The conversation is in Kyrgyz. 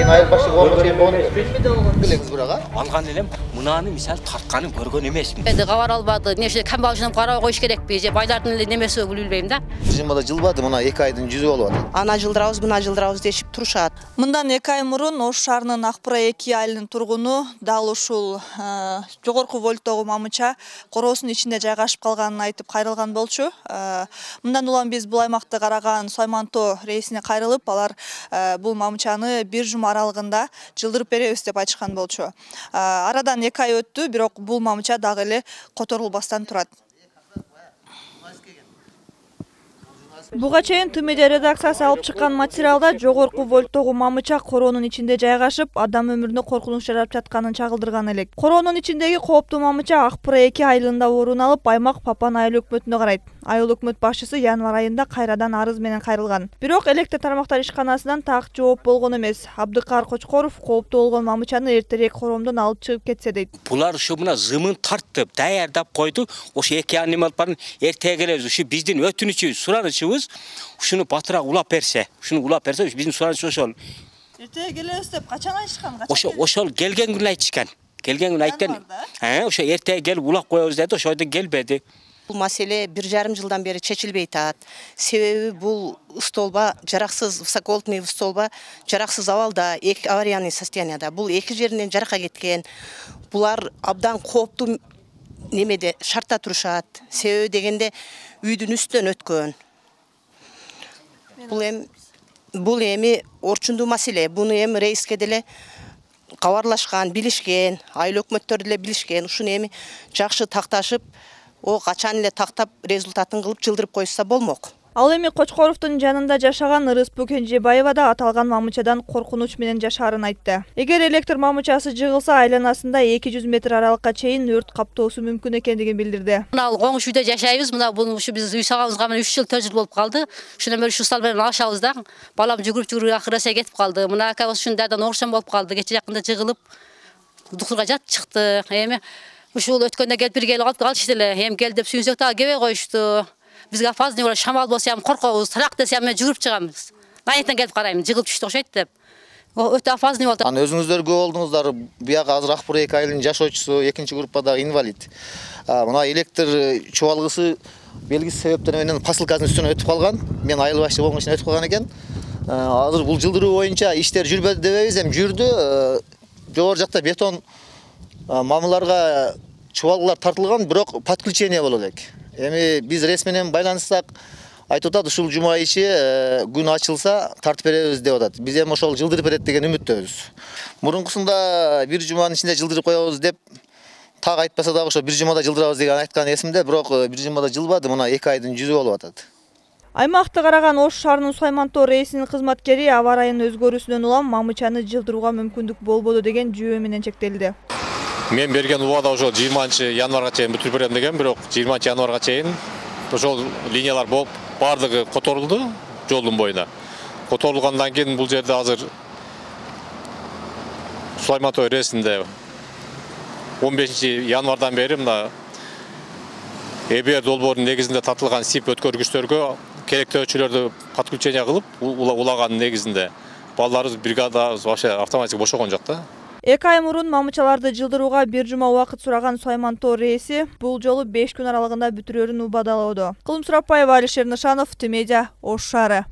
чейин айырбаштык болгонго чейин болгон эмес. Бурага. Алган элем мынаны мисал тартканын көргөн эмесмин. Эди кабар албады. Неше камбал жинап карап коюш керекпи же байлардын эле немеси билбейм да. Жылмада жылбады, мына 2 айдын жүзү болуп атат. Ана жылдырабыз, мына жылдырабыз дешип турушат. Мындан 2 ай мурун Ош шаарынын Акпыра 2 айылынын тургуну дал ушул жогорку вольттогу мамыча короосунун ичинде жайгашып калганын айтып кайрылган болчу. Мындан улам биз бул аймакты караган Сойманто рейсине кайрылып, алар бул мамычаны 1 жума аралыгында жылдырып беребиз деп айтышкан болчу. Арадан 2 ай өттү, бирок бул мамыча дагы эле которулбастан турат. Буга чейин ТМД редакциясы алып чыккан материалда жогорку вольттогу мамыча короонун ичинде жайгашып, адам өмүрүнө коркунуч жарап жатканын чагылдырган элек. Короонун ичиндеги кооптуу мамыча Акпыра 2 айылында орун алып, аймак Папан айыл өкмөтүнө карайт. Айыл өкмөт башчысы январ айында кайрадан арыз менен кайрылган. Бирок электр тармактар ишканасынан так жооп болгон эмес. Абдыкар Кочкоров кооптуу болгон мамычаны эртерээк короомдон алып чыгып кетсе дейт. Булар ушу мына зымын тартып, даярдап койду. Ошо 2 анималдарын эртеге келебиз. Ушу биздин өтүнүчүбүз, суранычыбыз. Ушуну батыраак улап берсе, биздин суранычыбыз ошол. Эртеге келебиз деп качан айтышкан? Ошол келген күнү айтышкан. Келген күнү айткан. Ошо эртеге келип улап коебуз деди, ошойдон келбеди. Бул маселе 1,5 жылдан бери чечилбей атат. Себеби бул столба жараксыз, высоковольтный столба жараксыз абалда, аварийный состоянияда. Бул 2 жеринен жарака кеткен. Булар абдан кооптуу немеде шартта турушат. Себеби дегенде үйдүн үстүнөн өткөн. Бул эми орчундуу маселе. Буну эми рейске деле кабарлашкан, билишкен, айыл өкмөттөр деле билишкен. Ушуну эми жакшы такташып, о качан эле тактап результатын кылып жылдырып койса болмок. Ал эми Кочкоровдун жанында жашаган Ырыспу Кенжебаева да аталган мамычадан коркунуч менен жашаарын айтты. Эгер электр мамычасы жыгылса, айланасында 200 метр аралыкка чейин өрт каптоосу мүмкүн экендигин билдирди. Мына коңуш үйдө жашайбыз. Мына бул биз үй салганыбызга 3 жыл 4 жыл болуп калды. Ушундан бери ушу стал менен алышабыз да. Балам жүгүрүп акыраса кетип калды. Мына акабыз ушундардан оршон болуп калды. Кече жакында жыгылып дуктурга жат чыкты. Эми ушул өткөндө келип бир келип калышты эле. Эми кел деп сүйүнсөк дагы келбей коюшту. Бизге опасный болот, шамал болсо ham коркобуз, тарак десе ham жүгүрүп чыгабыз. Наянтан келип карайм, жыгылып түштү окшойт деп. Өтө опасный болду. Аны өзүңүздөр көп болдуңуздар. Бияга азыр Акпыра 2 айылынын жашоочусу, 2-чи группадагы инвалид. Мына электр чубалгысы белгисиз себептер менен посылкасынын үстүнөн өтүп калган. Мен айыл башчы болгон үчүн өтүп калган экен. Азыр бул жылдыруу боюнча иштер жүрбөдү дебейбиз, эми жүрдү. Жогору жакта бетон мамыларга чубалгылар тартылган, бирок подключение боло элек. Эми биз рейс менен байланыссак, айтып атат, ушул жума ичи күн ачылса тартып беребиз деп атат. Биз эми ошол жылдырып берет деген үмүттөбүз. Мурункусунда 1 жуманын ичинде жылдырып коебуз деп так айтпаса дагы ошо 1 жумада жылдырабыз деген айткан эсимде, бирок 1 жумада жылбады, мына 2 айдын жүзү болуп атат. Аймакты караган Ош шаарынын Сойманто рейсинин кызматкери аба ырайынын өзгөрүүсүнөн улам мамычаны жылдырууга мүмкүндүк болбоду деген жүйө менен чектелди. Мен берген убада ошол 20-январга чейин бүтүрүп берем деген, бирок 20-январга чейин ошол линиялар болуп бардыгы которулду жолдун боюна. Которулгандан кийин бул жерде азыр Сойманто рейсинде 15-январдан бери мына ЭБР долбоорунун негизинде тартылган СИП өткөргүчтөргө керектүү өчүлөрдү подключение кылып улаган негизинде балдарыбыз бригадабыз вообще автоматик бошогон жок да. 2 ай мурун мамычаларды жылдырууга 1 жума убакыт сураган Сойманто рейси бул жолу 5 күн аралыгында бүтүрөрүн убадалоодо. Кылым Сурапбаева, Алишер Нышанов, ТМедиа, Ош шаары.